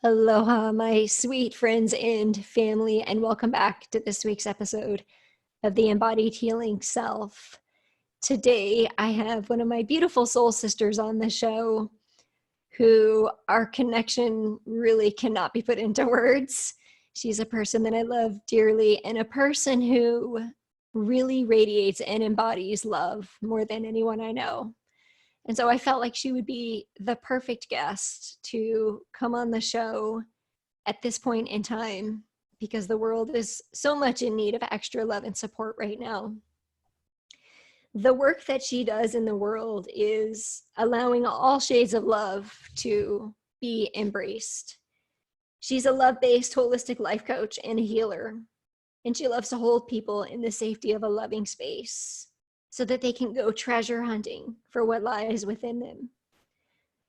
Aloha, my sweet friends and family, and welcome back to this week's episode of the Embodied Healing Self. Today, I have one of my beautiful soul sisters on the show who our connection really cannot be put into words. She's a person that I love dearly and a person who really radiates and embodies love more than anyone I know. And so I felt like she would be the perfect guest to come on the show at this point in time because the world is so much in need of extra love and support right now. The work that she does in the world is allowing all shades of love to be embraced. She's a love-based holistic life coach and a healer, and she loves to hold people in the safety of a loving space so that they can go treasure hunting for what lies within them.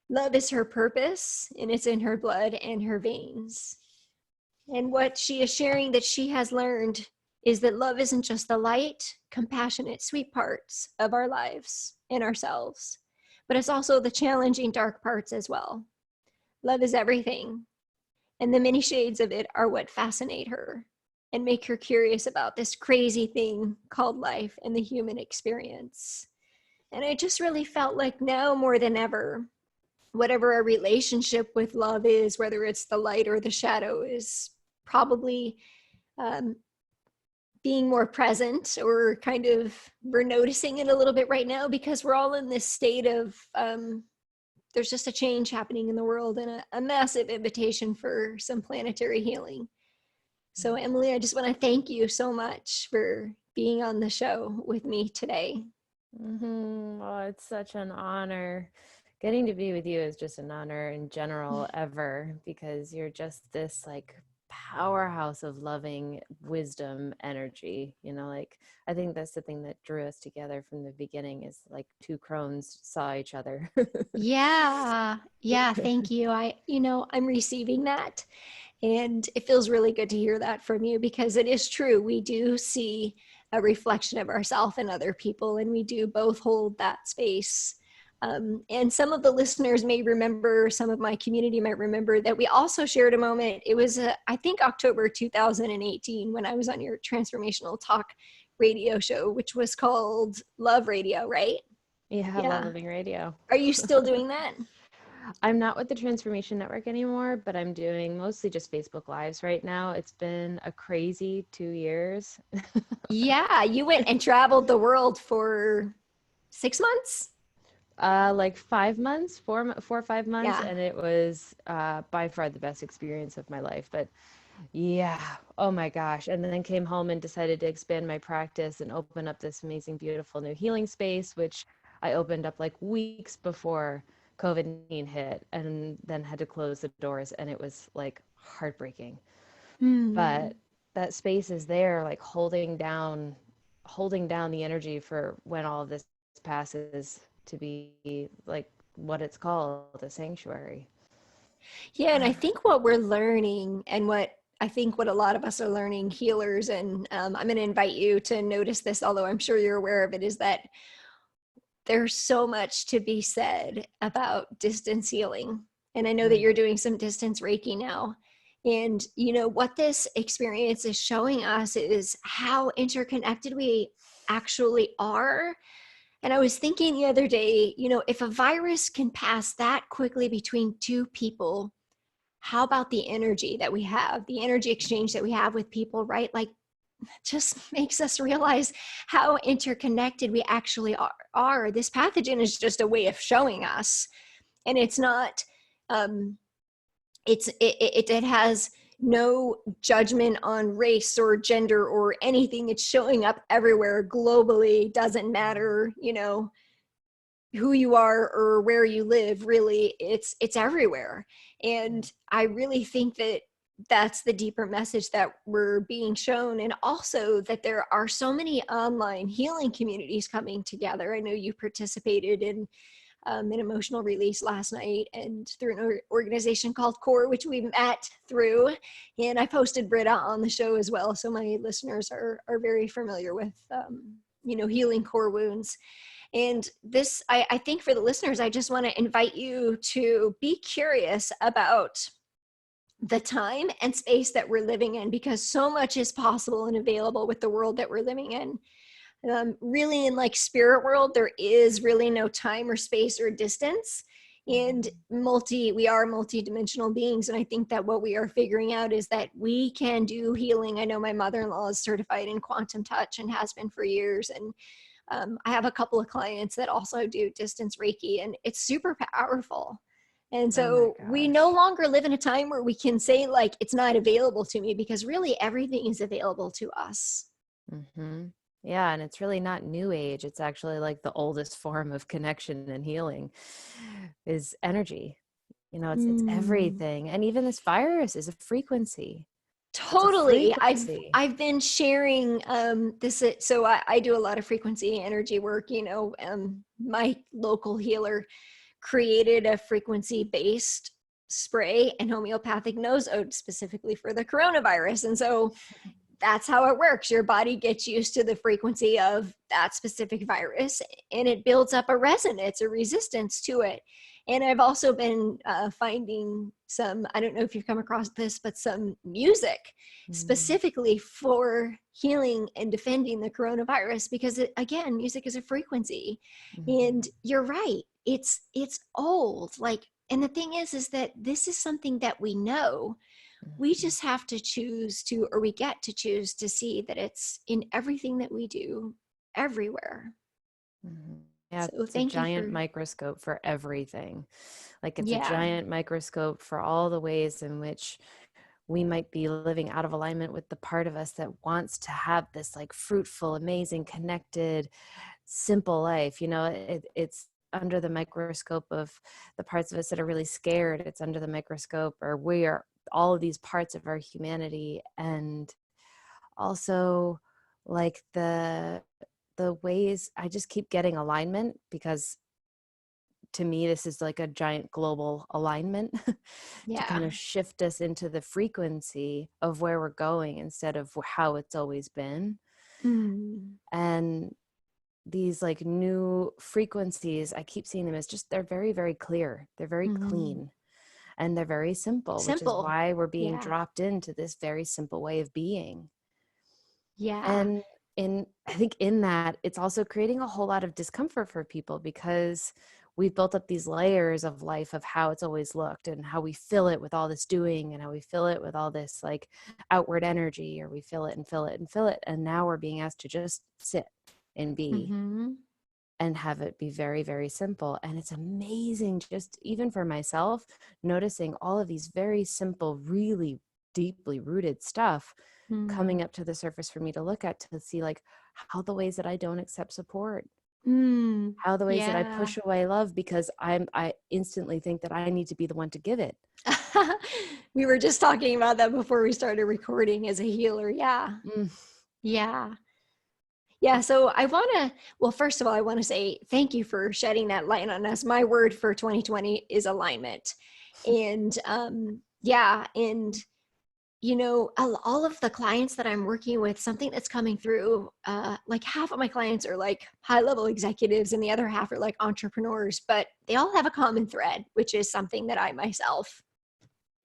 Love is her purpose, and it's in her blood and her veins. And what she is sharing that she has learned is that love isn't just the light, compassionate, sweet parts of our lives and ourselves, but it's also the challenging, dark parts as well. Love is everything, and the many shades of it are what fascinate her and make her curious about this crazy thing called life and the human experience. And I just really felt like now more than ever, whatever our relationship with love is, whether it's the light or the shadow, is probably being more present, or kind of we're noticing it a little bit right now because we're all in this state of there's just a change happening in the world and a massive invitation for some planetary healing. So Emily, I just want to thank you so much for being on the show with me today. Oh, it's such an honor. Getting to be with you is just an honor in general ever, because you're just this like powerhouse of loving wisdom energy. Like I think that's the thing that drew us together from the beginning, is like two crones saw each other. Yeah, thank you. I'm receiving that. And it feels really good to hear that from you, because it is true. We do see a reflection of ourselves in other people, and we do both hold that space. And some of the listeners may remember, some of my community might remember that we also shared a moment. It was, I think, October 2018 when I was on your transformational talk radio show, which was called Love Radio, right? Yeah, Love Yeah. Living Radio. Are you still doing that? I'm not with the Transformation Network anymore, but I'm doing mostly just Facebook Lives right now. It's been a crazy 2 years. Yeah, you went and traveled the world for 6 months? Like 5 months, 4 or 5 months, Yeah. and it was by far the best experience of my life. But yeah, oh my gosh. And then came home and decided to expand my practice and open up this amazing, beautiful new healing space, which I opened up like weeks before COVID-19 hit, and then had to close the doors, and it was like heartbreaking. Hmm. But that space is there, like holding down the energy for when all of this passes, to be like what it's called, a sanctuary. Yeah, and I think what we're learning, and what I think what a lot of us are learning, healers, and I'm going to invite you to notice this, although I'm sure you're aware of it, is that there's so much to be said about distance healing. And I know that Mm. you're doing some distance Reiki now. And what this experience is showing us is how interconnected we actually are. And I was thinking the other day, if a virus can pass that quickly between two people, how about the energy that we have, the energy exchange that we have with people, right? Like, just makes us realize how interconnected we actually are. This pathogen is just a way of showing us, and it's not. It has no judgment on race or gender or anything. It's showing up everywhere globally. Doesn't matter, who you are or where you live. Really, it's everywhere. And I really think that that's the deeper message that we're being shown. And also that there are so many online healing communities coming together. I know you participated in an emotional release last night, and through an organization called Core, which we met through, and I posted Britta on the show as well, so my listeners are very familiar with healing core wounds. And this, I think for the listeners, I just want to invite you to be curious about the time and space that we're living in, because so much is possible and available with the world that we're living in. Really, in like spirit world, there is really no time or space or distance. And we are multi-dimensional beings. And I think that what we are figuring out is that we can do healing. I know my mother-in-law is certified in quantum touch and has been for years. And I have a couple of clients that also do distance Reiki, and it's super powerful. And Oh my so we no gosh. longer live in a time where we can say like, it's not available to me, because really everything is available to us. Mm-hmm. Yeah, and it's really not new age. It's actually like the oldest form of connection and healing is energy. You know, it's Mm. everything. And even this virus is a frequency. It's a Totally. frequency. I've been sharing this. So I do a lot of frequency energy work. You know, my local healer created a frequency based spray and homeopathic nose ode specifically for the coronavirus. And so that's how it works. Your body gets used to the frequency of that specific virus, and it builds up a resonance, a resistance to it. And I've also been finding some, I don't know if you've come across this, but some music Mm-hmm. specifically for healing and defending the coronavirus, because again, music is a frequency. And you're right. It's old. Like, and the thing is that this is something that we know. We Mm-hmm. just have to choose to, or we get to choose to see that it's in everything that we do, everywhere. Mm-hmm. Yeah, So it's a thank you giant for, microscope for everything. Like it's a yeah. giant microscope for all the ways in which we might be living out of alignment with the part of us that wants to have this like fruitful, amazing, connected, simple life. You know, it's under the microscope of the parts of us that are really scared. It's under the microscope, or we are all of these parts of our humanity. And also like the ways I just keep getting alignment, because to me this is like a giant global alignment to kind Yeah. of shift us into the frequency of where we're going instead of how it's always been. Mm. And these like new frequencies, I keep seeing them as just, they're very, very clear, they're very Mm. clean, and they're very simple, which is Simple. why we're being Yeah. dropped into this very simple way of being. Yeah. And I think in that, it's also creating a whole lot of discomfort for people, because we've built up these layers of life of how it's always looked, and how we fill it with all this doing, and how we fill it with all this like outward energy, or we fill it and fill it and fill it. And now we're being asked to just sit and be, Mm-hmm. and have it be very, very simple. And it's amazing, just even for myself, noticing all of these very simple, really deeply rooted stuff Mm. coming up to the surface for me to look at, to see like how the ways that I don't accept support, Mm. how the ways that I Yeah. push away love, because I instantly think that I need to be the one to give it. We were just talking about that before we started recording as a healer. Yeah. Mm. Yeah. Yeah, so I want to, well, first of all, I want to say thank you for shedding that light on us. My word for 2020 is alignment. And yeah, and you know, all of the clients that I'm working with, something that's coming through, like half of my clients are like high level executives and the other half are like entrepreneurs, but they all have a common thread, which is something that I myself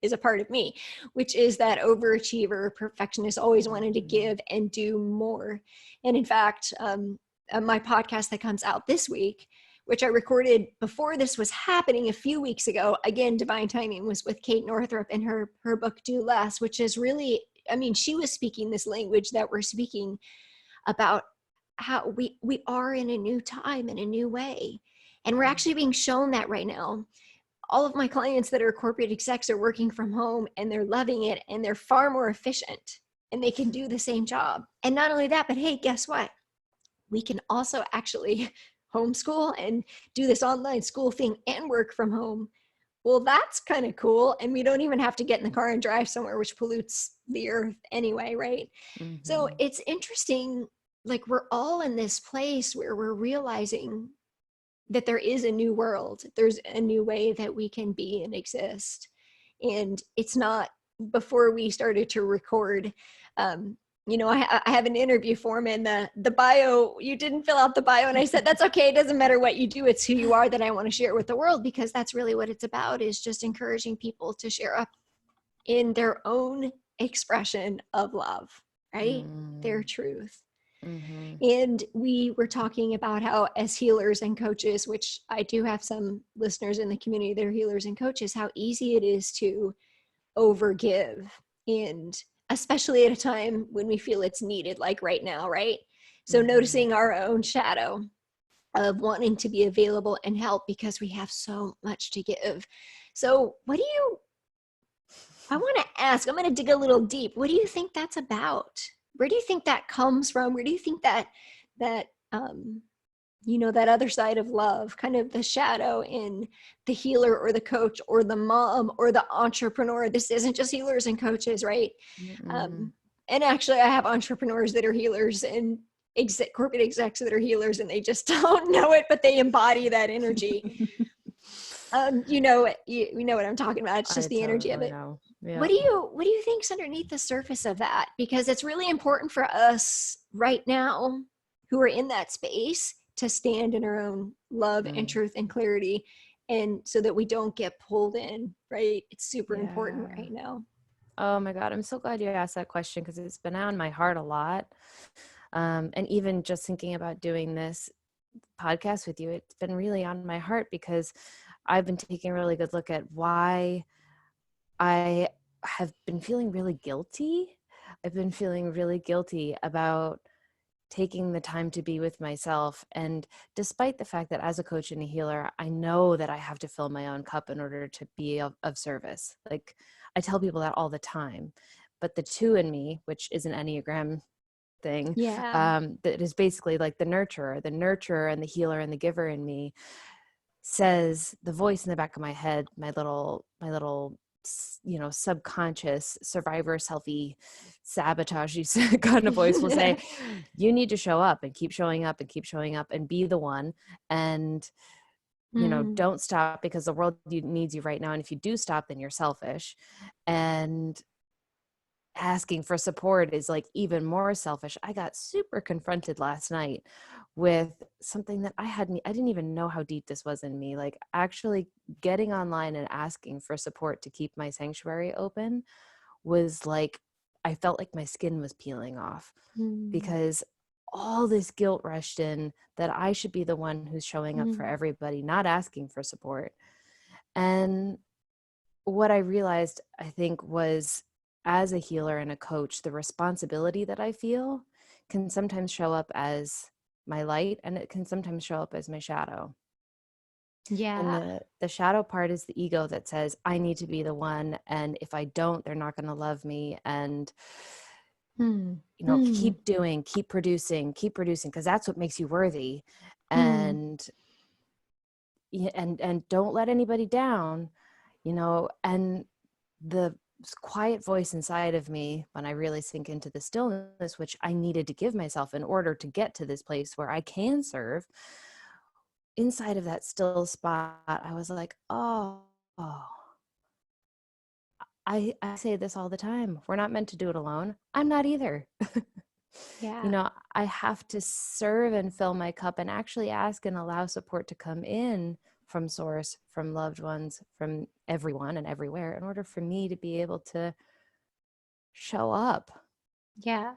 is a part of me, which is that overachiever, perfectionist, always wanted to give and do more. And in fact, my podcast that comes out this week, which I recorded before this was happening a few weeks ago, again, divine timing, was with Kate Northrup and her book Do Less, which is really, I mean, she was speaking this language that we're speaking about, how we are in a new time, in a new way. And we're actually being shown that right now. All of my clients that are corporate execs are working from home and they're loving it and they're far more efficient and they can do the same job. And not only that, but hey, guess what? We can also actually homeschool and do this online school thing and work from home. Well, that's kind of cool. And we don't even have to get in the car and drive somewhere, which pollutes the earth anyway, right? So Mm-hmm. it's interesting. Like, we're all in this place where we're realizing that there is a new world. There's a new way that we can be and exist. And it's not, before we started to record, you know, I have an interview form, and the bio, you didn't fill out the bio. And I said, that's okay. It doesn't matter what you do. It's who you are that I want to share with the world, because that's really what it's about, is just encouraging people to share up in their own expression of love, right? Their Mm. truth. Mhm. And we were talking about how, as healers and coaches, which I do have some listeners in the community that are healers and coaches, how easy it is to overgive, and especially at a time when we feel it's needed, like right now, right? So Mhm. noticing our own shadow of wanting to be available and help because we have so much to give. So what do you, I want to ask, I'm going to dig a little deep. What do you think that's about? Where do you think that comes from? Where do you think that that other side of love, kind of the shadow in the healer or the coach or the mom or the entrepreneur? This isn't just healers and coaches, right? Mm-mm. Um, and actually, I have entrepreneurs that are healers and corporate execs that are healers, and they just don't know it, but they embody that energy. You know what I'm talking about. It's I just the energy of totally it. know. What Yeah. do you think's underneath the surface of that? Because it's really important for us right now who are in that space to stand in our own love and Mm. truth and clarity, and so that we don't get pulled in, right? It's super important Yeah. right now. Oh my God. I'm so glad you asked that question because it's been on my heart a lot. And even just thinking about doing this podcast with you, it's been really on my heart because I've been taking a really good look at why I have been feeling really guilty. I've been feeling really guilty about taking the time to be with myself. And despite the fact that as a coach and a healer, I know that I have to fill my own cup in order to be of service. Like I tell people that all the time. But the two in me, which is an Enneagram thing, Yeah. that is basically like the nurturer and the healer and the giver in me says, the voice in the back of my head, my little subconscious survivor selfie sabotage kind of voice will say, you need to show up and keep showing up and keep showing up and be the one, and Mm. don't stop because the world needs you right now, and if you do stop, then you're selfish. And asking for support is like even more selfish. I got super confronted last night with something that I didn't even know how deep this was in me. Like actually getting online and asking for support to keep my sanctuary open was like, I felt like my skin was peeling off Mm. because all this guilt rushed in that I should be the one who's showing up for Mm. everybody, not asking for support. And what I realized, I think, was as a healer and a coach, the responsibility that I feel can sometimes show up as my light, and it can sometimes show up as my shadow. And Yeah. the shadow part is the ego that says, I need to be the one. And if I don't, they're not going to love me. And, Mm. Mm. keep producing, because that's what makes you worthy. Mm. And, and don't let anybody down, and the quiet voice inside of me, when I really sink into the stillness, which I needed to give myself in order to get to this place where I can serve, inside of that still spot, I was like, oh, I say this all the time. We're not meant to do it alone. I'm not either. Yeah. I have to serve and fill my cup and actually ask and allow support to come in from source, from loved ones, from everyone and everywhere, in order for me to be able to show up. Yeah.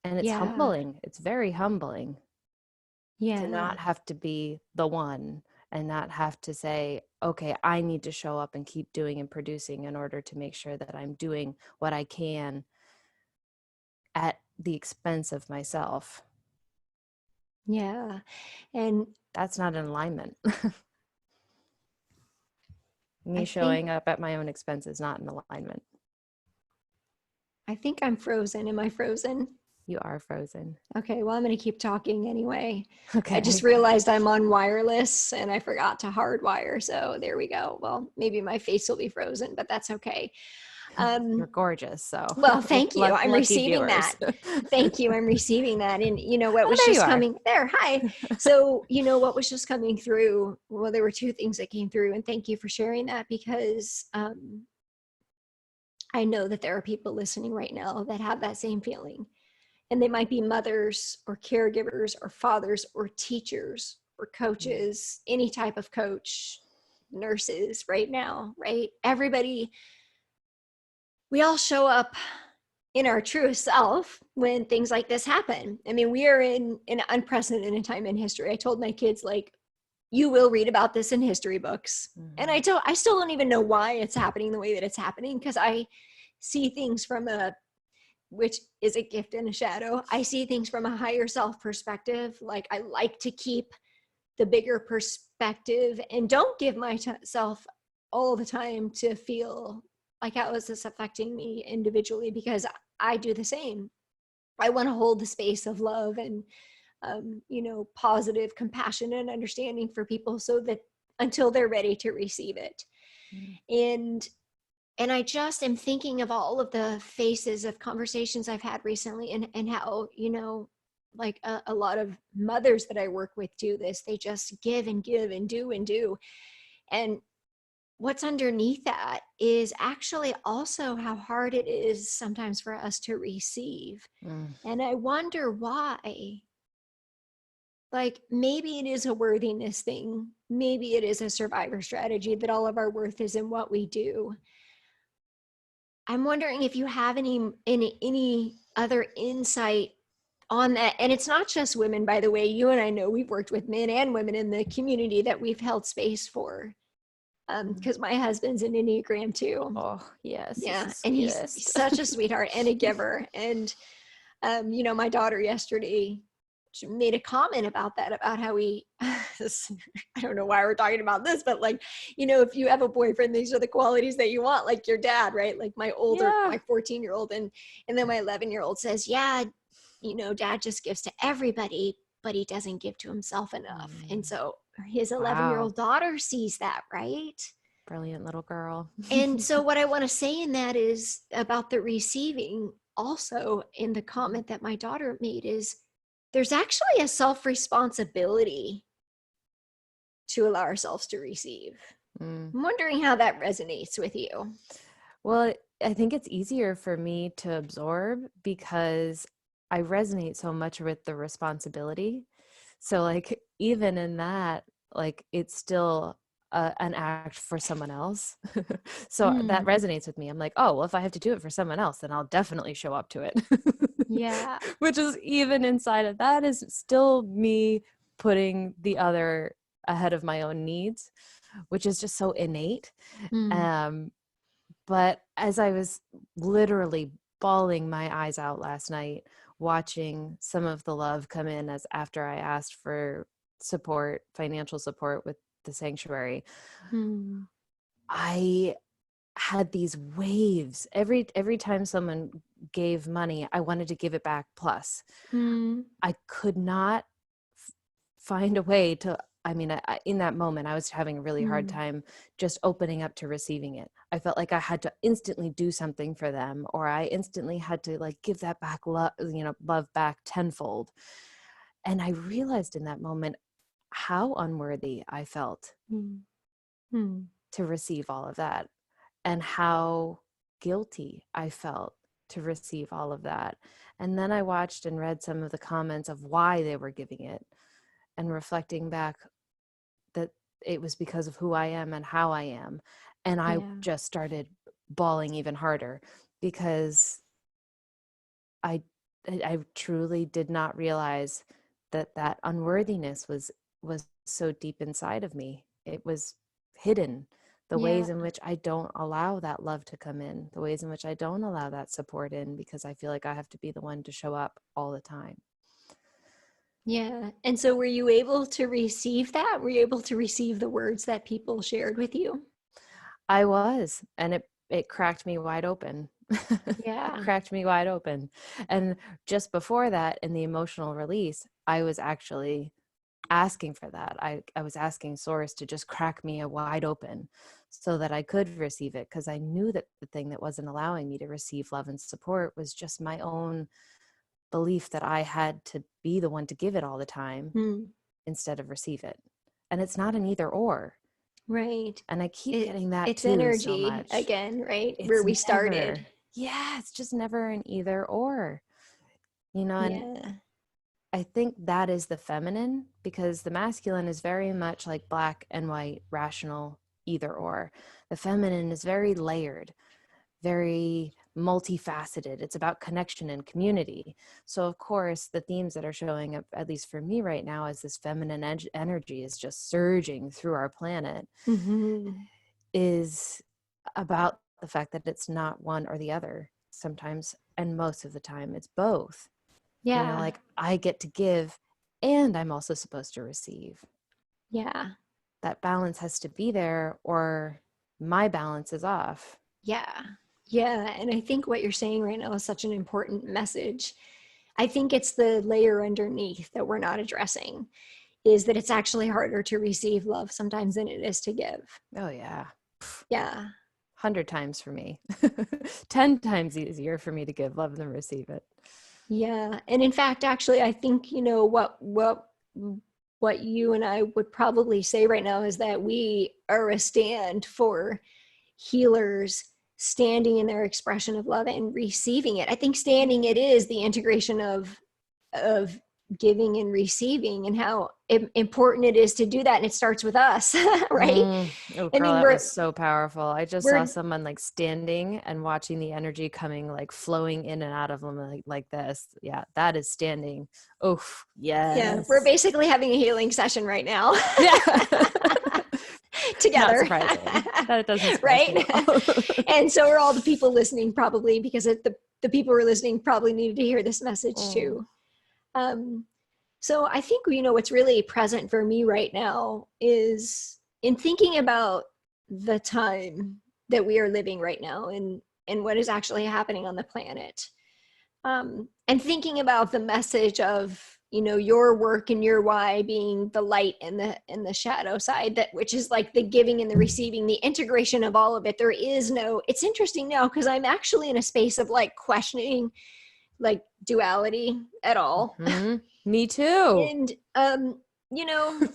And it's Yeah. humbling. It's very humbling to Yeah. not have to be the one and not have to say, okay, I need to show up and keep doing and producing in order to make sure that I'm doing what I can at the expense of myself. Yeah. And That's not an alignment. I Me think showing up at my own expense is not an alignment. I think I'm frozen. Am I frozen? You are frozen. Okay, well, I'm going to keep talking anyway. I just Okay. realized I'm on wireless and I forgot to hardwire. So there we go. Well, maybe my face will be frozen, but that's okay. You're Um, gorgeous. So well, thank you. I'm lucky receiving viewers. that. Thank you. I'm receiving that. And you know what Oh, was there you just are. coming there? Hi. So, you know what was just coming through? Well, there were two things that came through, and thank you for sharing that because I know that there are people listening right now that have that same feeling. And they might be mothers or caregivers or fathers or teachers or coaches, any type of coach, nurses right now, right? Everybody we all show up in our true self when things like this happen. I mean, we are in an unprecedented time in history. I told my kids, like, you will read about this in history books. And I still don't even know why it's happening the way that it's happening, because I see things from which is a gift and a shadow. I see things from a higher self perspective. Like, I like to keep the bigger perspective and don't give myself all the time to feel like how is this affecting me individually, because I do the same. I want to hold the space of love and positive compassion and understanding for people, so that until they're ready to receive it. And I just am thinking of all of the faces of conversations I've had recently, and how, like a lot of mothers that I work with do this. They just give and give and do and do. And what's underneath that is actually also how hard it is sometimes for us to receive. And I wonder why. Like, maybe it is a worthiness thing. Maybe it is a survivor strategy, that all of our worth is in what we do. I'm wondering if you have any other insight on that. And it's not just women, by the way. You and I know we've worked with men and women in the community that we've held space for. Because my husband's an Enneagram too. Oh, yes. Yeah, and he's such a sweetheart and a giver. And my daughter yesterday made a comment about that, about how I don't know why we're talking about this, but like, if you have a boyfriend, these are the qualities that you want, like your dad, right? Like my 14-year-old, and then my 11-year-old says, yeah, dad just gives to everybody, but he doesn't give to himself enough. And so his 11-year-old daughter sees that, right? Brilliant little girl. And so what I want to say in that is about the receiving, also in the comment that my daughter made, is there's actually a self-responsibility to allow ourselves to receive. I'm wondering how that resonates with you. Well, I think it's easier for me to absorb because I resonate so much with the responsibility. So like, even in that, like, it's still an act for someone else. So that resonates with me. I'm like, oh, well, if I have to do it for someone else, then I'll definitely show up to it. Yeah. Which is, even inside of that, is still me putting the other ahead of my own needs, which is just so innate. But as I was literally bawling my eyes out last night, watching some of the love come in as after I asked for support, financial support with the sanctuary, I had these waves. Every time someone gave money, I wanted to give it back plus. I could not find a way to, in that moment, I was having a really hard time just opening up to receiving it. I felt like I had to instantly do something for them, or I instantly had to like give that back, love back tenfold. And I realized in that moment how unworthy I felt to receive all of that, and how guilty I felt to receive all of that. And then I watched and read some of the comments of why they were giving it, and reflecting back that it was because of who I am and how I am. And I just started bawling even harder, because I truly did not realize that unworthiness was so deep inside of me. It was hidden. The ways in which I don't allow that love to come in, the ways in which I don't allow that support in, because I feel like I have to be the one to show up all the time. Yeah. And so were you able to receive that? Were you able to receive the words that people shared with you? I was, and it cracked me wide open. Yeah. It cracked me wide open. And just before that, in the emotional release, I was actually asking for that. I was asking Source to just crack me wide open so that I could receive it, because I knew that the thing that wasn't allowing me to receive love and support was just my own belief that I had to be the one to give it all the time instead of receive it. And it's not an either or. Right. And I keep getting that it's too energy so much. again, right? It's Where we never, started. yeah, it's just never an either or, and Yeah. I think that is the feminine, because the masculine is very much like black and white, rational, either or. The feminine is very layered, very multifaceted. It's about connection and community. So of course, the themes that are showing up, at least for me right now, as this feminine energy is just surging through our planet, is about the fact that it's not one or the other. Sometimes, and most of the time, it's both. Yeah. Like I get to give and I'm also supposed to receive. Yeah. That balance has to be there, or my balance is off. Yeah. Yeah. And I think what you're saying right now is such an important message. I think it's the layer underneath that we're not addressing, is that it's actually harder to receive love sometimes than it is to give. Oh, yeah. Yeah. 100 times for me. 10 times easier for me to give love than receive it. Yeah. And in fact, actually, I think, you know, what you and I would probably say right now is that we are a stand for healers standing in their expression of love and receiving it. I think standing it is the integration of giving and receiving, and how important it is to do that. And it starts with us, right? Oh, I girl, mean, that was so powerful. I just saw we're someone like standing and watching the energy coming, like flowing in and out of them like this. Yeah, that is standing. Oh, yeah, we're yes. basically having a healing session right now. Yeah. Not Together. surprising. That doesn't surprise Right? me at all. And so are all the people listening, probably, because the people who are listening probably needed to hear this message too. So I think, you know, what's really present for me right now is in thinking about the time that we are living right now, and what is actually happening on the planet. And thinking about the message of, you know, your work and your why being the light and the shadow side, that which is like the giving and the receiving, the integration of all of it. There is no, it's interesting now because I'm actually in a space of like questioning like duality at all. Me too. And you know,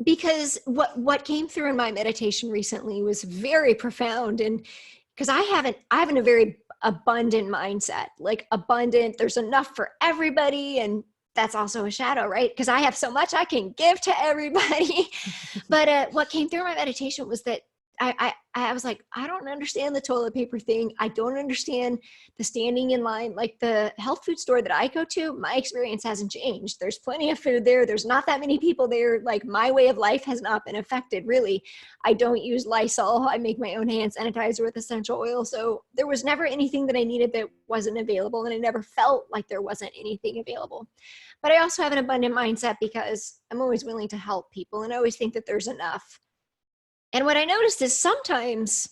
because what came through in my meditation recently was very profound. And because I have a very abundant mindset, like abundant, there's enough for everybody. And that's also a shadow, right? Because I have so much I can give to everybody. But what came through my meditation was that I was like, I don't understand the toilet paper thing. I don't understand the standing in line. Like the health food store that I go to, my experience hasn't changed. There's plenty of food there. There's not that many people there. Like my way of life has not been affected, really. I don't use Lysol. I make my own hand sanitizer with essential oil. So there was never anything that I needed that wasn't available. And I never felt like there wasn't anything available. But I also have an abundant mindset because I'm always willing to help people. And I always think that there's enough. And what I noticed is sometimes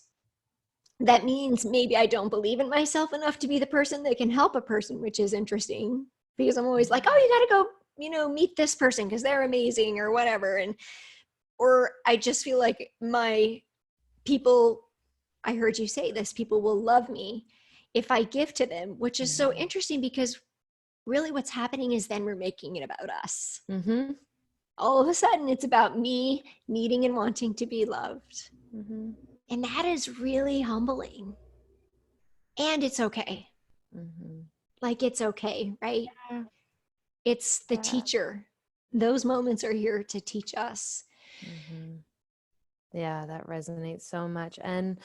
that means maybe I don't believe in myself enough to be the person that can help a person, which is interesting because I'm always like, oh, you got to go, you know, meet this person because they're amazing or whatever. And, or I just feel like my people, I heard you say this, people will love me if I give to them, which is so interesting because really what's happening is then we're making it about us. All of a sudden it's about me needing and wanting to be loved. And that is really humbling. And it's okay. Like it's okay, right? Yeah. It's the teacher. Those moments are here to teach us. Yeah, that resonates so much. And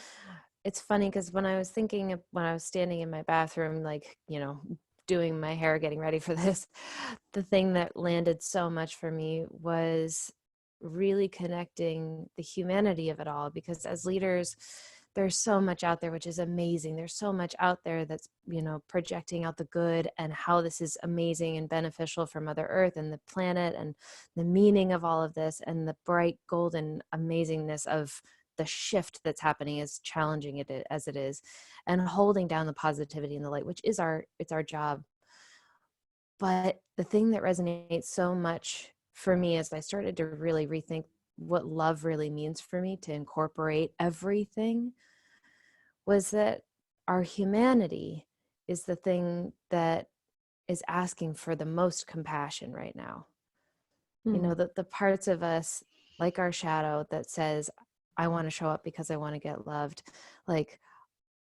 it's funny because when I was standing in my bathroom, like, you know, doing my hair, getting ready for this, the thing that landed so much for me was really connecting the humanity of it all. Because as leaders, there's so much out there, which is amazing. There's so much out there that's, you know, projecting out the good and how this is amazing and beneficial for Mother Earth and the planet and the meaning of all of this and the bright golden amazingness of the shift that's happening, as challenging it as it is, and holding down the positivity and the light, which is it's our job. But the thing that resonates so much for me as I started to really rethink what love really means for me, to incorporate everything, was that our humanity is the thing that is asking for the most compassion right now. You know, the parts of us, like our shadow, that says, I want to show up because I want to get loved. Like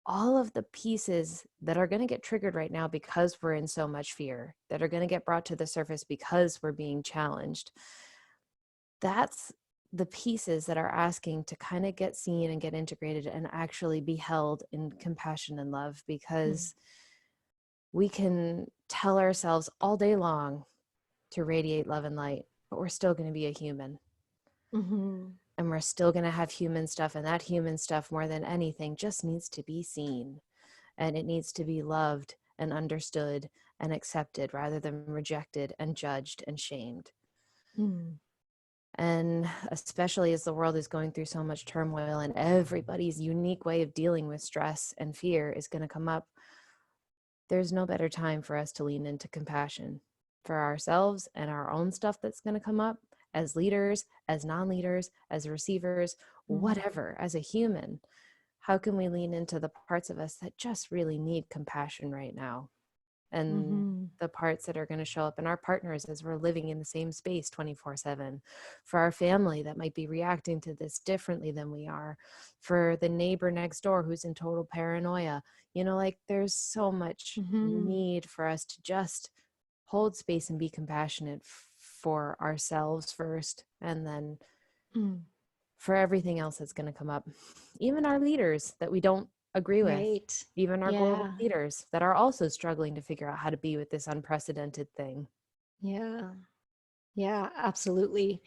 all of the pieces that are going to get triggered right now because we're in so much fear, that are going to get brought to the surface because we're being challenged. That's the pieces that are asking to kind of get seen and get integrated and actually be held in compassion and love, because we can tell ourselves all day long to radiate love and light, but we're still going to be a human. Mm-hmm. And we're still going to have human stuff. And that human stuff, more than anything, just needs to be seen. And it needs to be loved and understood and accepted, rather than rejected and judged and shamed. Mm. And especially as the world is going through so much turmoil and everybody's unique way of dealing with stress and fear is going to come up, there's no better time for us to lean into compassion for ourselves and our own stuff that's going to come up, as leaders, as non-leaders, as receivers, whatever, as a human. How can we lean into the parts of us that just really need compassion right now? And Mm-hmm. the parts that are going to show up in our partners as we're living in the same space 24/7, for our family that might be reacting to this differently than we are, for the neighbor next door who's in total paranoia. Like, there's so much Mm-hmm. need for us to just hold space and be compassionate for ourselves first, and then Mm. for everything else that's going to come up, even our leaders that we don't agree with, Right. even our global Yeah. leaders that are also struggling to figure out how to be with this unprecedented thing. Yeah. Yeah, absolutely.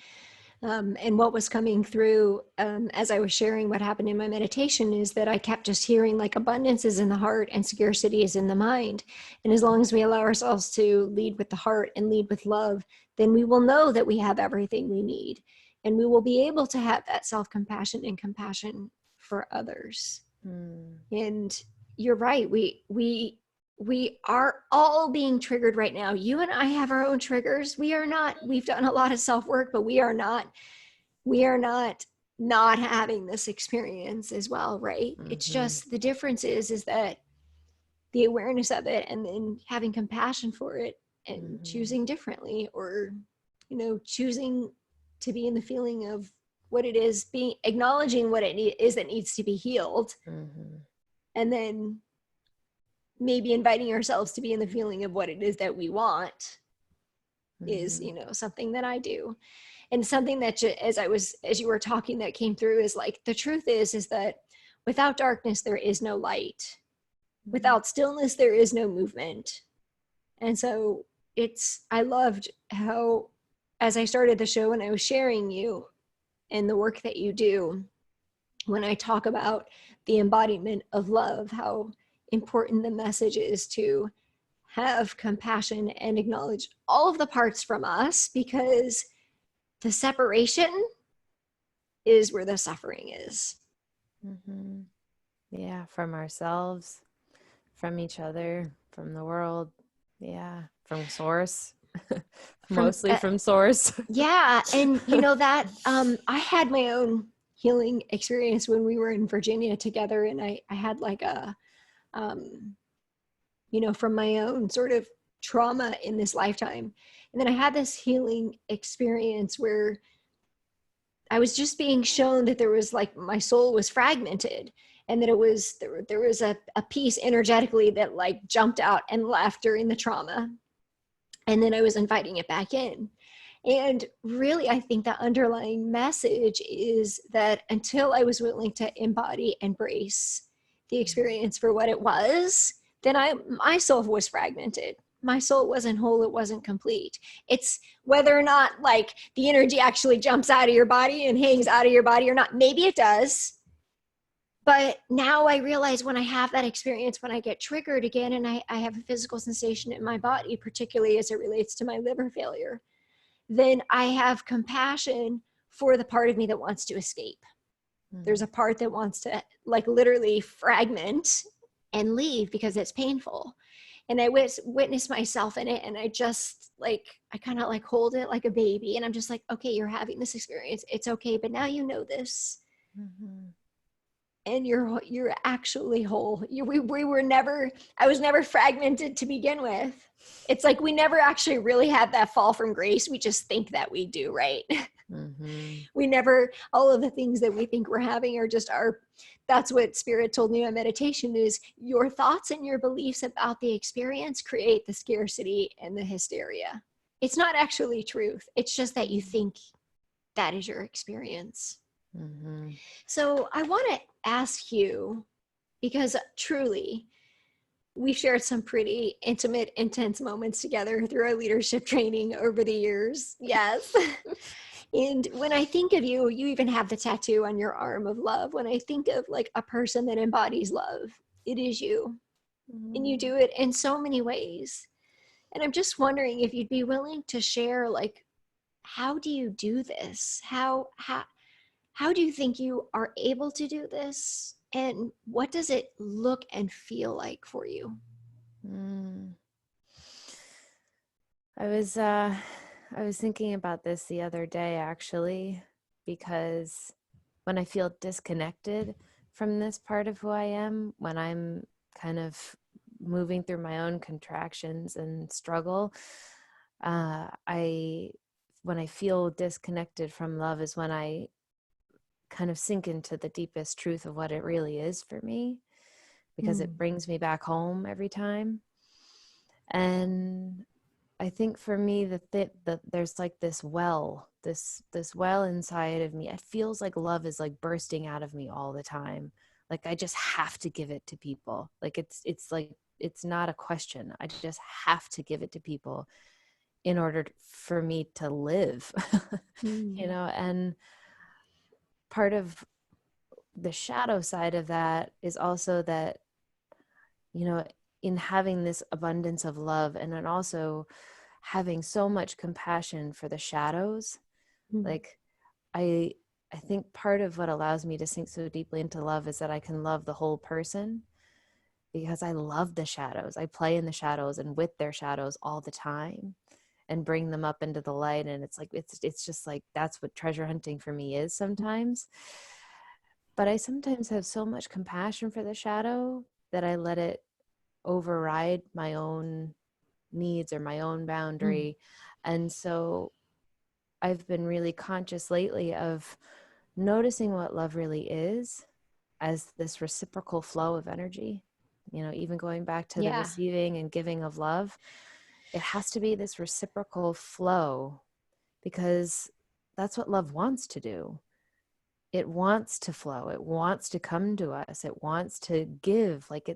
And what was coming through as I was sharing what happened in my meditation is that I kept just hearing like abundance is in the heart and scarcity is in the mind. And as long as we allow ourselves to lead with the heart and lead with love, then we will know that we have everything we need. And we will be able to have that self-compassion and compassion for others. Mm, And you're right. We are all being triggered right now. You and I have our own triggers. We've done a lot of self-work, but we are not having this experience as well, right? It's mm-hmm, just the difference is that the awareness of it and then having compassion for it and mm-hmm, choosing differently, or choosing to be in the feeling of what it is, being acknowledging what it is that needs to be healed, mm-hmm, and then maybe inviting ourselves to be in the feeling of what it is that we want is mm-hmm, something that I do. And something that as you were talking that came through is like, the truth is that without darkness there is no light, mm-hmm, without stillness there is no movement. And so I loved how, as I started the show and I was sharing you and the work that you do, when I talk about the embodiment of love, how important the message is to have compassion and acknowledge all of the parts from us, because the separation is where the suffering is. mm-hmm. Yeah, from ourselves, from each other, from the world. Yeah, from source. From Mostly from source. yeah, and that I had my own healing experience when we were in Virginia together, and I had like a um, from my own sort of trauma in this lifetime, and then I had this healing experience where I was just being shown that there was like my soul was fragmented, and that there was a piece energetically that like jumped out and left during the trauma, and then I was inviting it back in. And really, I think the underlying message is that until I was willing to embody, embrace the experience for what it was, then my soul was fragmented. My soul wasn't whole, it wasn't complete. It's whether or not like the energy actually jumps out of your body and hangs out of your body or not. Maybe it does. But now I realize when I have that experience, when I get triggered again and I have a physical sensation in my body, particularly as it relates to my liver failure, then I have compassion for the part of me that wants to escape. There's a part that wants to like literally fragment and leave because it's painful. And I witness myself in it, and I just like, I kind of like hold it like a baby, and I'm just like, okay, you're having this experience. It's okay, but now you know this. Mm-hmm. And you're actually whole. We were never, I was never fragmented to begin with. It's like we never actually really had that fall from grace. We just think that we do, right? Mm-hmm. We never, all of the things that we think we're having are just our, that's what spirit told me in meditation is your thoughts and your beliefs about the experience create the scarcity and the hysteria. It's not actually truth. It's just that you think that is your experience. Mm-hmm. So I want to ask you, because truly, we've shared some pretty intimate, intense moments together through our leadership training over the years. Yes. And when I think of you, you even have the tattoo on your arm of love. When I think of like a person that embodies love, it is you. And you Mm-hmm. do it in so many ways. And I'm just wondering if you'd be willing to share, like, how do you do this? How do you think you are able to do this? And what does it look and feel like for you? Mm. I was thinking about this the other day, actually, because when I feel disconnected from this part of who I am, when I'm kind of moving through my own contractions and struggle, I when I feel disconnected from love is when I kind of sink into the deepest truth of what it really is for me, because it Mm. brings me back home every time. And I think for me that there's like this well inside of me. It feels like love is like bursting out of me all the time. Like I just have to give it to people. Like it's like it's not a question. I just have to give it to people in order for me to live. Mm. And part of the shadow side of that is also that, you know, in having this abundance of love and then also having so much compassion for the shadows, Mm. like I I think part of what allows me to sink so deeply into love is that I can love the whole person, because I love the shadows. I play in the shadows and with their shadows all the time and bring them up into the light, and it's like it's just like that's what treasure hunting for me is sometimes. But I sometimes have so much compassion for the shadow that I let it override my own needs or my own Mm. boundary. And so I've been really conscious lately of noticing what love really is as this reciprocal flow of energy. Even going back to the Yeah. receiving and giving of love, it has to be this reciprocal flow, because that's what love wants to do. It wants to flow. It wants to come to us. It wants to give. Like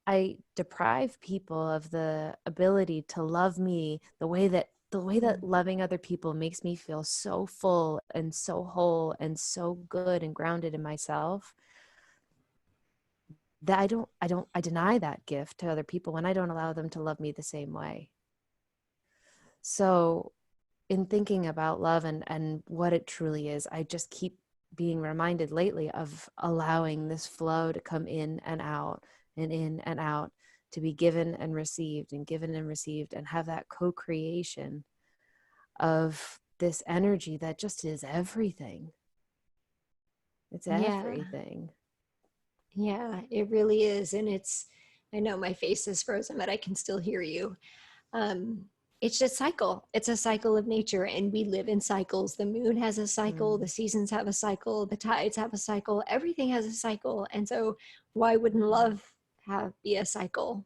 I deprive people of the ability to love me the way that Mm. loving other people makes me feel so full and so whole and so good and grounded in myself, that I deny that gift to other people when I don't allow them to love me the same way. So in thinking about love and what it truly is, I just keep being reminded lately of allowing this flow to come in and out, to be given and received and given and received, and have that co-creation of this energy that just is everything. It's Yeah. everything. Yeah, it really is. And I know my face is frozen, but I can still hear you. Um, it's just cycle. It's a cycle of nature, and we live in cycles. The moon has a cycle, the Mm. seasons have a cycle, the tides have a cycle, everything has a cycle. And so why wouldn't love be a cycle?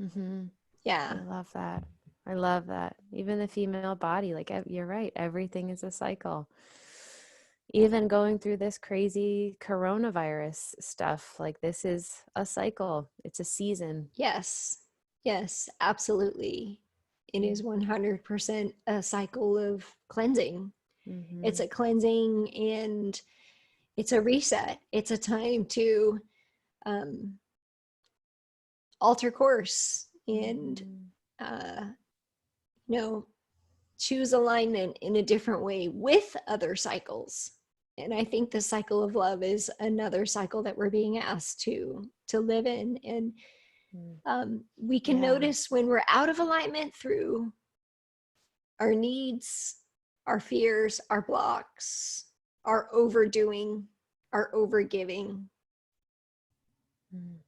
Mm-hmm. I Yeah. love that. I love that. Even the female body, like you're right, everything is a cycle. Even going through this crazy coronavirus stuff, like this is a cycle. It's a season. Yes. Yes, absolutely. It is 100% a cycle of cleansing. It's Mm-hmm. a cleansing, and it's a reset. It's a time to um, alter course and, Mm-hmm. uh, you know, choose alignment in a different way with other cycles. And I think the cycle of love is another cycle that we're being asked to live in. And we can Yeah. notice when we're out of alignment through our needs, our fears, our blocks, our overdoing, our overgiving, Mm.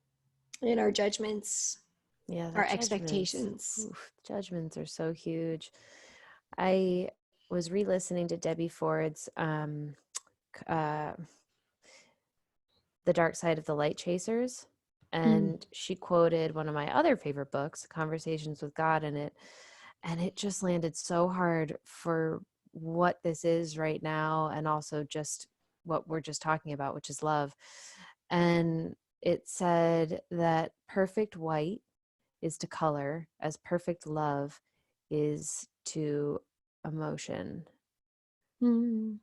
and our judgments, Yeah, the our judgments. expectations. Oof, judgments are so huge. I was re-listening to Debbie Ford's uh, The Dark Side of the Light Chasers, Mm. and she quoted one of my other favorite books, Conversations with God, in it. And it just landed so hard for what this is right now, and also just what we're just talking about, which is love. And it said that perfect white is to color as perfect love is to emotion. Mm.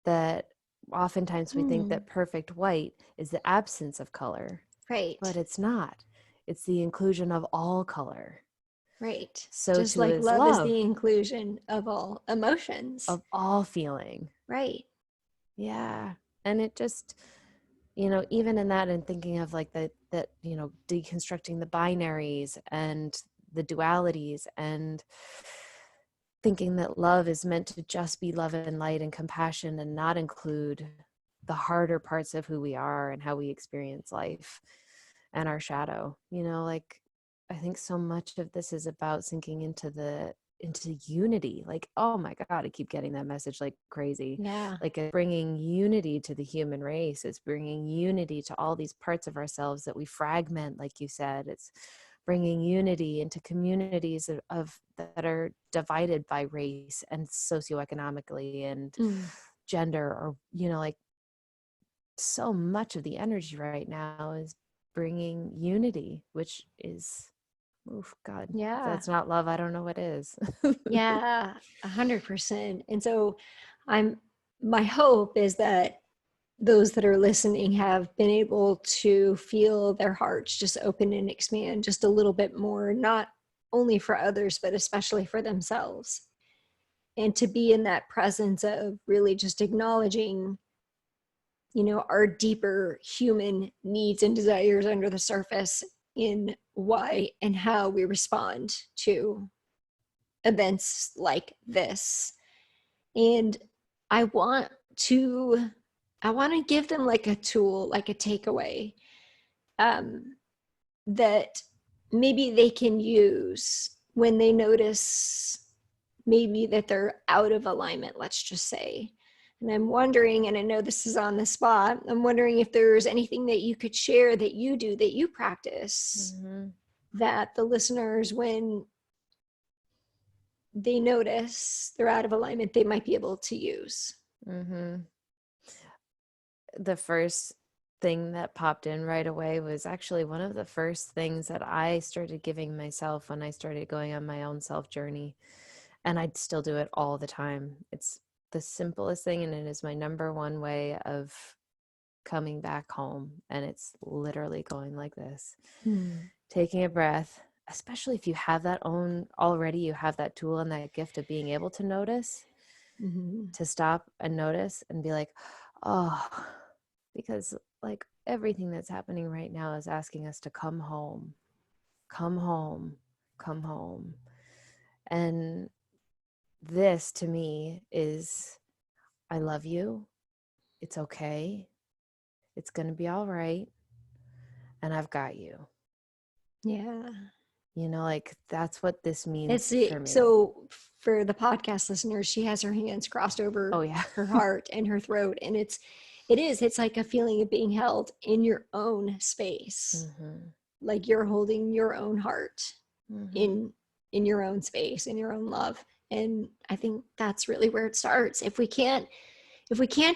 That oftentimes we think Mm. that perfect white is the absence of color, but Right. it's not. It's the inclusion of all color. Right. So Just too like is love is love, the inclusion of all emotions. of all feeling. Right. Yeah. And it just, even in that, and thinking of like that, deconstructing the binaries and the dualities, and thinking that love is meant to just be love and light and compassion, and not include the harder parts of who we are and how we experience life and our shadow. Like, I think so much of this is about sinking into unity. Like, oh my God, I keep getting that message like crazy. Yeah. Like, bringing unity to the human race. It's bringing unity to all these parts of ourselves that we fragment, like you said. It's bringing unity into communities of that are divided by race and socioeconomically and Mm. gender, or like, so much of the energy right now is bringing unity, which is, oof, God, if Yeah. that's not love, I don't know what is. Yeah. 100%. And so I'm, my hope is that those that are listening have been able to feel their hearts just open and expand just a little bit more, not only for others, but especially for themselves. And to be in that presence of really just acknowledging, our deeper human needs and desires under the surface in why and how we respond to events like this. And I want to I want to give them like a tool, like a takeaway, um, that maybe they can use when they notice maybe that they're out of alignment, let's just say. And I'm wondering, and I know this is on the spot, I'm wondering if there's anything that you could share that you do, that you practice, Mm-hmm. that the listeners, when they notice they're out of alignment, they might be able to use. Mm-hmm. The first thing that popped in right away was actually one of the first things that I started giving myself when I started going on my own self journey. And I'd still do it all the time. It's the simplest thing, and it is my number one way of coming back home. And it's literally going like this: Hmm. taking a breath, especially if you have that own already, you have that tool and that gift of being able to notice, Mm-hmm. to stop and notice and be like, oh, because like everything that's happening right now is asking us to come home, come home, come home. And this to me is, I love you. It's okay. It's going to be all right. And I've got you. Yeah. Like, that's what this It's means the, for me. so for the podcast listeners, she has her hands crossed Oh, over yeah. her heart and her throat. And it's like a feeling of being held in your own space. Mm-hmm. Like you're holding your own heart Mm-hmm. in your own space, in your own love. And I think that's really where it starts. If we can't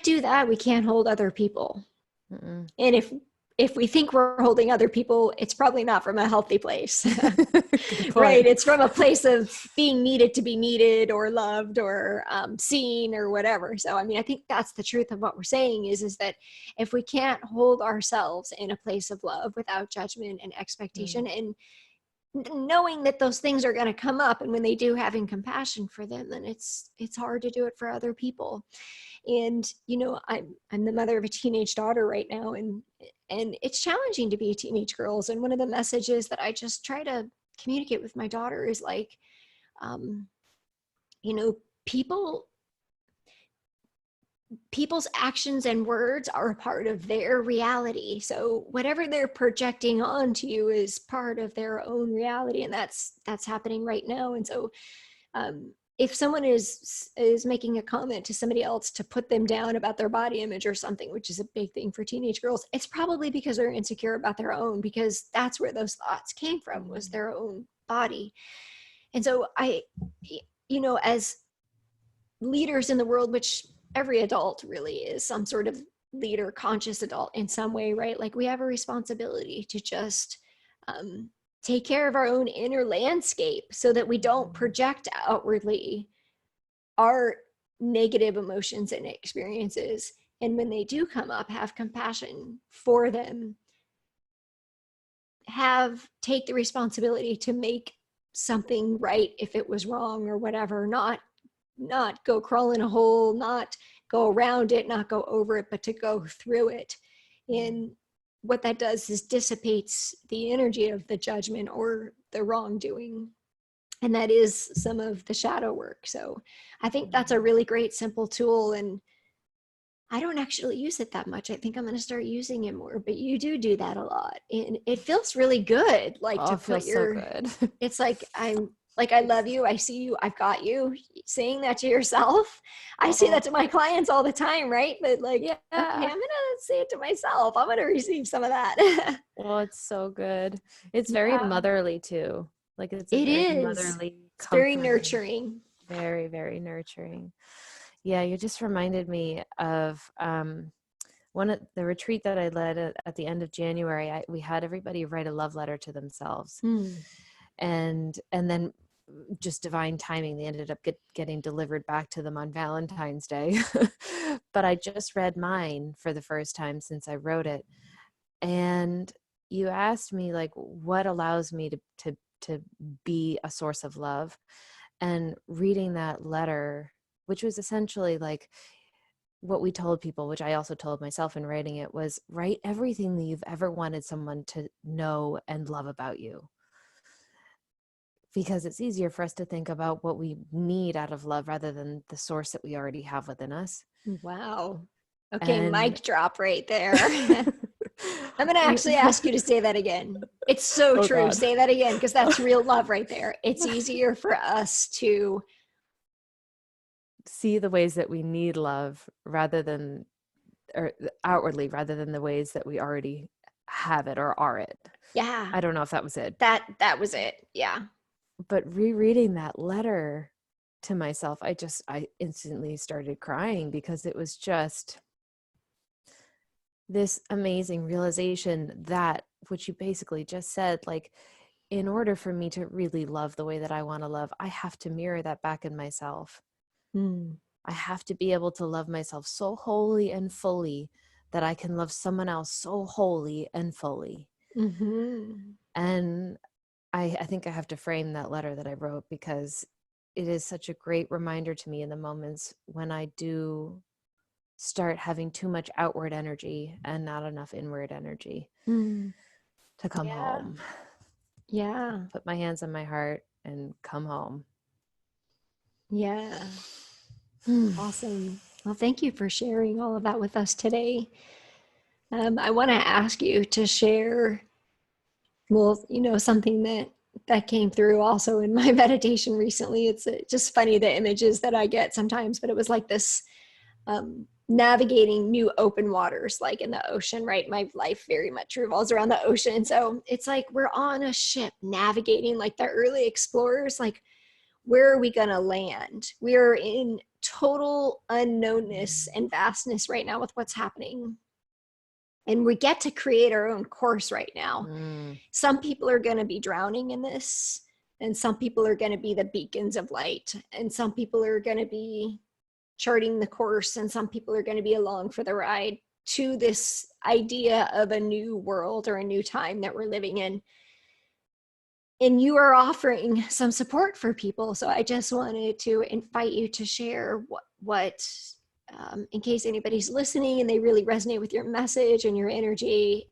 do that, we can't hold other people. Mm-mm. And if we think we're holding other people, it's probably not from a healthy place. Good Right? point. It's from a place of being needed to be needed or loved or seen or whatever. So, I mean, I think that's the truth of what we're saying is that if we can't hold ourselves in a place of love without judgment and expectation, Mm. and knowing that those things are going to come up, and when they do, having compassion for them, then it's hard to do it for other people. And I'm the mother of a teenage daughter right now, and it's challenging to be a teenage girls. And one of the messages that I just try to communicate with my daughter is like, um, you know, people's actions and words are a part of their reality. So whatever they're projecting onto you is part of their own reality, and that's happening right now. And so if someone is making a comment to somebody else to put them down about their body image or something, which is a big thing for teenage girls, it's probably because they're insecure about their own, because that's where those thoughts came from, was Mm. their own body. And so as leaders in the world, which every adult really is some sort of leader, conscious adult in some way, right? Like we have a responsibility to just take care of our own inner landscape so that we don't project outwardly our negative emotions and experiences. And when they do come up, have compassion for them, take the responsibility to make something right if it was wrong or whatever, not go crawl in a hole, not go around it, not go over it, but to go through it. And what that does is dissipates the energy of the judgment or the wrongdoing. And that is some of the shadow work. So I think that's a really great, simple tool. And I don't actually use it that much. I think I'm going to start using it more, but you do that a lot. And it feels really good. Like to put so good. It's like, I love you. I see you. I've got you. Saying that to yourself. I say that to my clients all the time, right? But like, okay, I'm going to say it to myself. I'm going to receive some of that. Oh, it's so good. It's very motherly too. Like it's a very motherly, it's very nurturing. Very, very nurturing. Yeah, you just reminded me of one of the retreat that I led at the end of January. We had everybody write a love letter to themselves, and then just divine timing, they ended up getting delivered back to them on Valentine's Day. But I just read mine for the first time since I wrote it, and you asked me like, what allows me to be a source of love, and reading that letter, which was essentially like what we told people, which I also told myself in writing it, was write everything that you've ever wanted someone to know and love about you. Because it's easier for us to think about what we need out of love rather than the source that we already have within us. Wow. Okay, mic drop right there. I'm going to actually ask you to say that again. It's so true. God. Say that again, because that's real love right there. It's easier for us to see the ways that we need love or outwardly, rather than the ways that we already have it or are it. Yeah. I don't know if that was it. That was it. Yeah. But rereading that letter to myself, I instantly started crying, because it was just this amazing realization that, which you basically just said, like, in order for me to really love the way that I want to love, I have to mirror that back in myself. I have to be able to love myself so wholly and fully that I can love someone else so wholly and fully. And I think I have to frame that letter that I wrote, because it is such a great reminder to me in the moments when I do start having too much outward energy and not enough inward energy to come home. Yeah. Put my hands on my heart and come home. Yeah. Awesome. Well, thank you for sharing all of that with us today. I want to ask you to share, something that came through also in my meditation recently. It's just funny, the images that I get sometimes, but it was like this navigating new open waters, like in the ocean, right? My life very much revolves around the ocean. So it's like we're on a ship navigating, like the early explorers, like, where are we going to land? We are in total unknownness and vastness right now with what's happening. And we get to create our own course right now. Some people are going to be drowning in this, and some people are going to be the beacons of light, and some people are going to be charting the course, and some people are going to be along for the ride to this idea of a new world or a new time that we're living in. And you are offering some support for people. So I just wanted to invite you to share what in case anybody's listening and they really resonate with your message and your energy.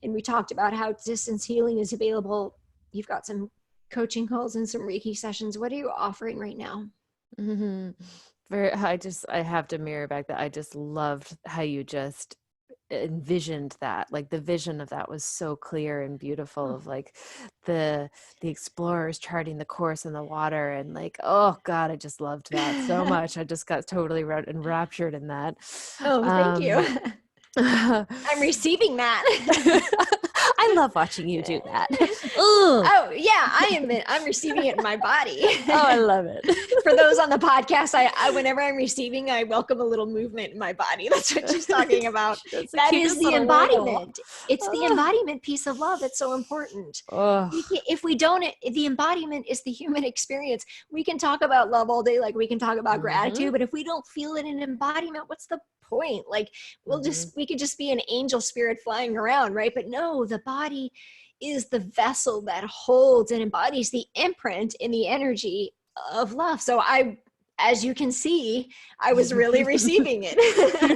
And we talked about how distance healing is available. You've got some coaching calls and some Reiki sessions. What are you offering right now? I have to mirror back that I just loved how you just envisioned that. Like the vision of that was so clear and beautiful, of like the explorers charting the course in the water, and like, oh God, I just loved that so much. I just got totally enraptured in that. Oh, thank you. I'm receiving that. I love watching you do that. Oh yeah, I'm receiving it in my body. Oh, I love it. For those on the podcast, I whenever I'm receiving, I welcome a little movement in my body. That's what she's talking about. That's the That is cutest the little wiggle. embodiment. It's the embodiment piece of love that's so important. Oh. If we don't, the embodiment is the human experience. We can talk about love all day, like we can talk about gratitude, but if we don't feel it in embodiment, what's the point? Like we could just be an angel spirit flying around, right? But no, the body is the vessel that holds and embodies the imprint in the energy of love. So as you can see, I was really receiving it.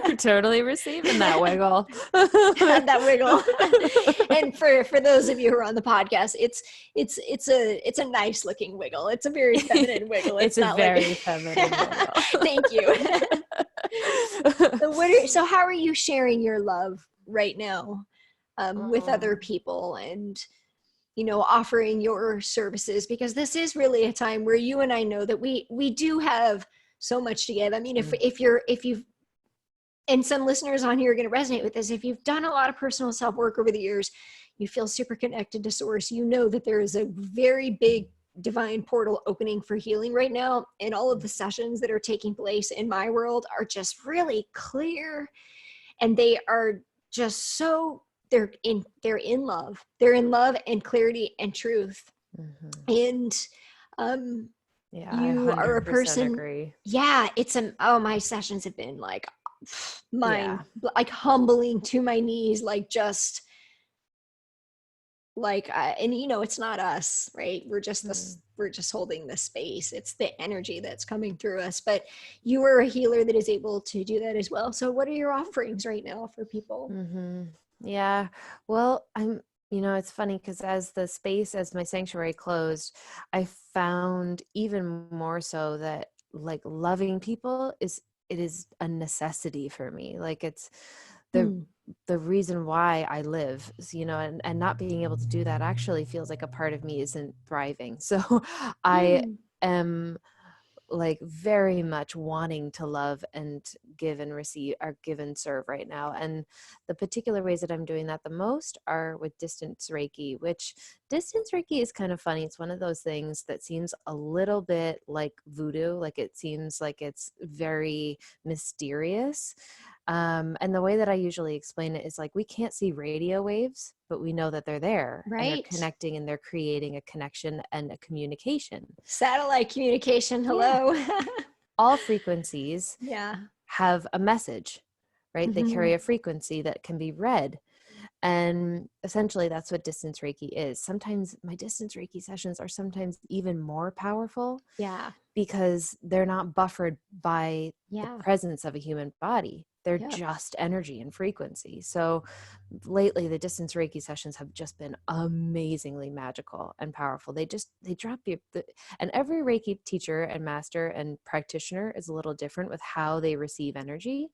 You're totally receiving that wiggle. That wiggle. And for those of you who are on the podcast, it's a nice looking wiggle. It's a very feminine wiggle. It's a very feminine wiggle. Thank you. So how are you sharing your love right now with other people, and offering your services? Because this is really a time where you and I know that we do have so much to give. I mean, if you've, and some listeners on here are going to resonate with this, if you've done a lot of personal self-work over the years, you feel super connected to source, you know that there is a very big divine portal opening for healing right now. And all of the sessions that are taking place in my world are just really clear, and they are just so they're in love. They're in love and clarity and truth. And you are a person. Agree. Yeah, my sessions have been like like humbling to my knees, like just like and it's not us, right? We're just we're just holding the space. It's the energy that's coming through us. But you are a healer that is able to do that as well. So what are your offerings right now for people? Yeah, well, it's funny because as my sanctuary closed, I found even more so that like loving people is a necessity for me. Like it's the reason why I live, and not being able to do that actually feels like a part of me isn't thriving. So I am like very much wanting to love and give and receive, or give and serve right now. And the particular ways that I'm doing that the most are with Distance Reiki, which Distance Reiki is kind of funny. It's one of those things that seems a little bit like voodoo. Like it seems like it's very mysterious. And the way that I usually explain it is like, we can't see radio waves, but we know that they're there, right? And they're connecting, and they're creating a connection and a communication. Satellite communication. Hello. Yeah. All frequencies have a message, right? They carry a frequency that can be read. And essentially that's what Distance Reiki is. Sometimes my Distance Reiki sessions are sometimes even more powerful. Yeah. Because they're not buffered by the presence of a human body. They're just energy and frequency. So lately the Distance Reiki sessions have just been amazingly magical and powerful. They drop you. And every Reiki teacher and master and practitioner is a little different with how they receive energy.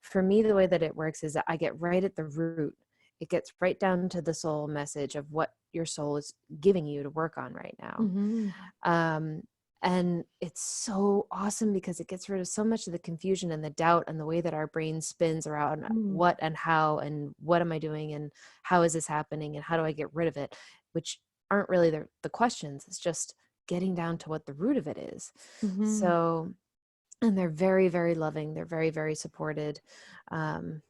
For me, the way that it works is that I get right at the root. It gets right down to the soul message of what your soul is giving you to work on right now. And it's so awesome because it gets rid of so much of the confusion and the doubt and the way that our brain spins around what and how and what am I doing and how is this happening and how do I get rid of it, which aren't really the questions. It's just getting down to what the root of it is. So, and they're very, very loving. They're very, very supported. And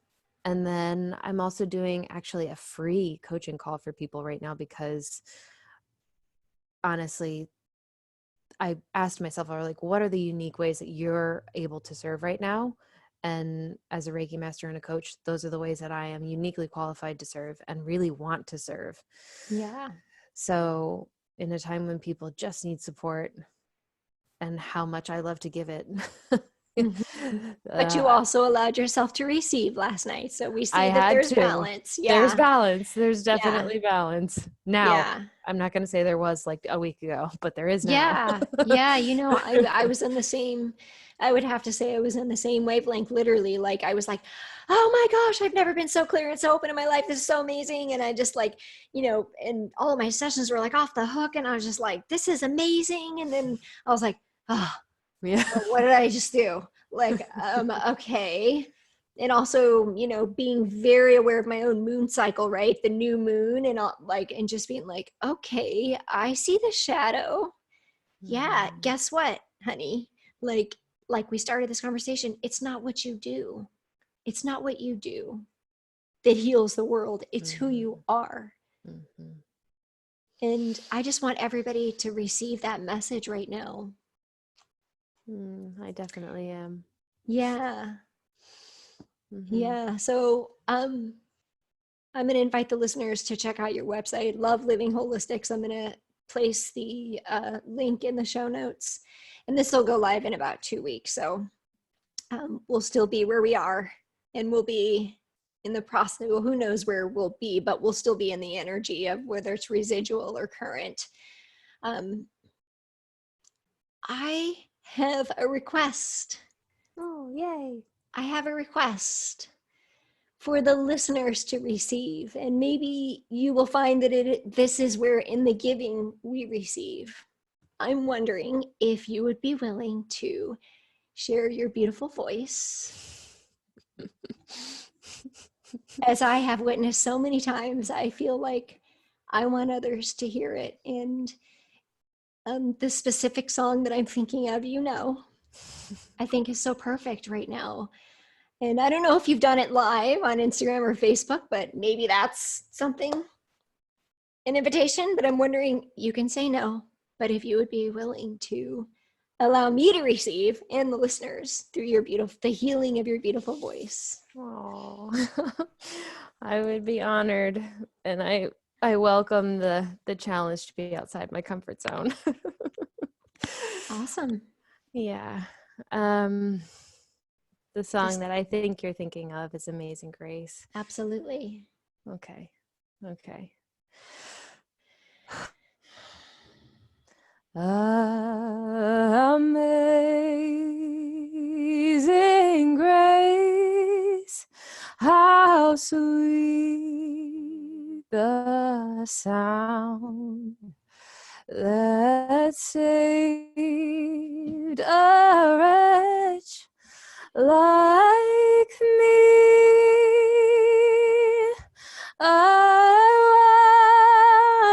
then I'm also doing actually a free coaching call for people right now because honestly, I asked myself, I was like, what are the unique ways that you're able to serve right now? And as a Reiki master and a coach, those are the ways that I am uniquely qualified to serve and really want to serve. Yeah. So in a time when people just need support and how much I love to give it. But you also allowed yourself to receive last night. So we see that there's balance. Yeah. There's balance. There's definitely balance. Now, I'm not going to say there was like a week ago, but there is now. Yeah. I was in the same, I would have to say I was in the same wavelength, literally. Like I was like, oh my gosh, I've never been so clear and so open in my life. This is so amazing. And I just like, and all of my sessions were like off the hook. And I was just like, this is amazing. And then I was like, oh, yeah. What did I just do? Like, okay. and also, you know, being very aware of my own moon cycle, right? The new moon, and like, and just being like, okay, I see the shadow. Yeah, Mm-hmm. guess what, honey? Like, like we started this conversation, it's not what you do. It's not what you do that heals the world. It's who you are. Mm-hmm. And I just want everybody to receive that message right now. I definitely am. Yeah. Mm-hmm. Yeah. So I'm going to invite the listeners to check out your website, Love Living Holistics. I'm going to place the link in the show notes. And this will go live in about 2 weeks. So we'll still be where we are, and we'll be in the process. Well, who knows where we'll be, but we'll still be in the energy of whether it's residual or current. Um, I have a request. Oh, yay. I have a request for the listeners to receive. And maybe you will find that this is where in the giving we receive. I'm wondering if you would be willing to share your beautiful voice. As I have witnessed so many times, I feel like I want others to hear it. And the specific song that I'm thinking of, you know, I think is so perfect right now. And I don't know if you've done it live on Instagram or Facebook, but maybe that's something, an invitation. But I'm wondering, you can say no, but if you would be willing to allow me to receive and the listeners through your beautiful, the healing of your beautiful voice. Oh, I would be honored, and I welcome the challenge to be outside my comfort zone. Awesome. Yeah. The song Just that I think you're thinking of is Amazing Grace. absolutely. Okay. Okay. Amazing grace, how sweet the sound that saved a wretch like me. I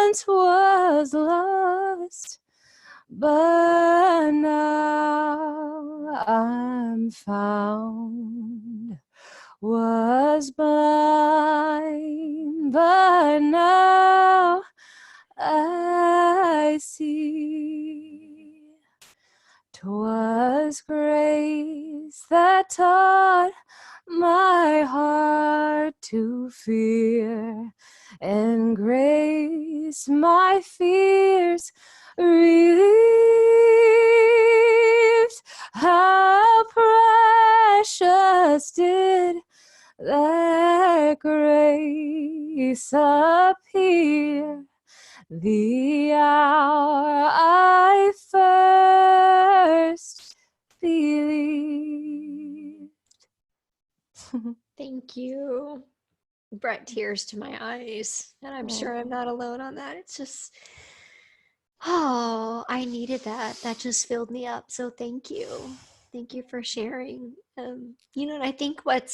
once was lost, but now I'm found. Was blind, but now I see. 'Twas grace that taught my heart to fear, and grace my fears relieved. How precious did that grace appear the hour I first believed. Thank you. Brought tears to my eyes, and I'm sure I'm not alone on that. It's just, oh, I needed that. That just filled me up. So thank you. Thank you for sharing. You know, and I think what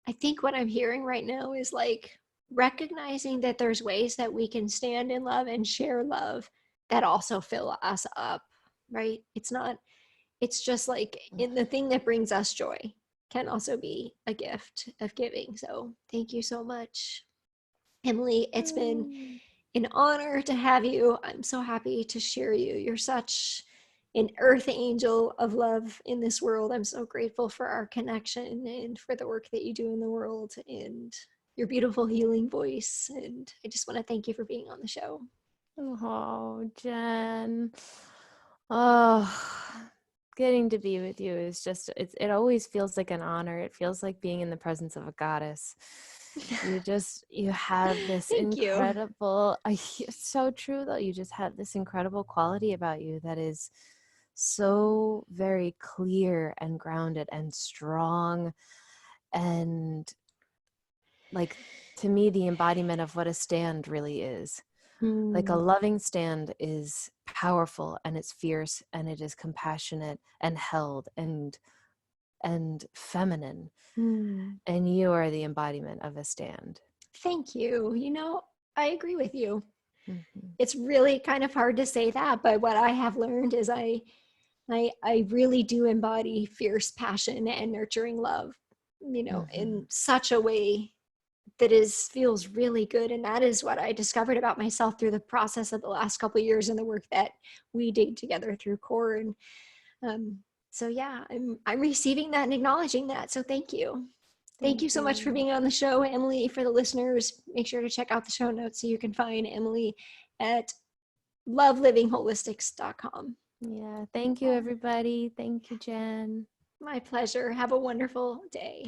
I'm hearing right now is like recognizing that there's ways that we can stand in love and share love that also fill us up, right? It's just like in the thing that brings us joy can also be a gift of giving. So thank you so much, Emily. It's been an honor to have you. I'm so happy to share you. You're such an earth angel of love in this world. I'm so grateful for our connection and for the work that you do in the world and your beautiful healing voice. And I just want to thank you for being on the show. Oh, Jen. Oh, getting to be with you is just, it always feels like an honor. It feels like being in the presence of a goddess. You have this Thank you. incredible, it's so true though. You just have this incredible quality about you that is so very clear and grounded and strong, and like, to me, the embodiment of what a stand really is. Like, a Mm. loving stand is powerful, and it's fierce, and it is compassionate and held, and and feminine. Hmm. And you are the embodiment of a stand. Thank you. I agree with you. Mm-hmm. It's really kind of hard to say that, but what I have learned is I really do embody fierce passion and nurturing love, in such a way that feels really good. And that is what I discovered about myself through the process of the last couple of years and the work that we did together through CORE. And so yeah, I'm receiving that and acknowledging that. So thank you. Thank you so much for being on the show, Emily. For the listeners, make sure to check out the show notes so you can find Emily at lovelivingHolistics.com. Yeah. Thank you, everybody. Thank you, Jen. My pleasure. Have a wonderful day.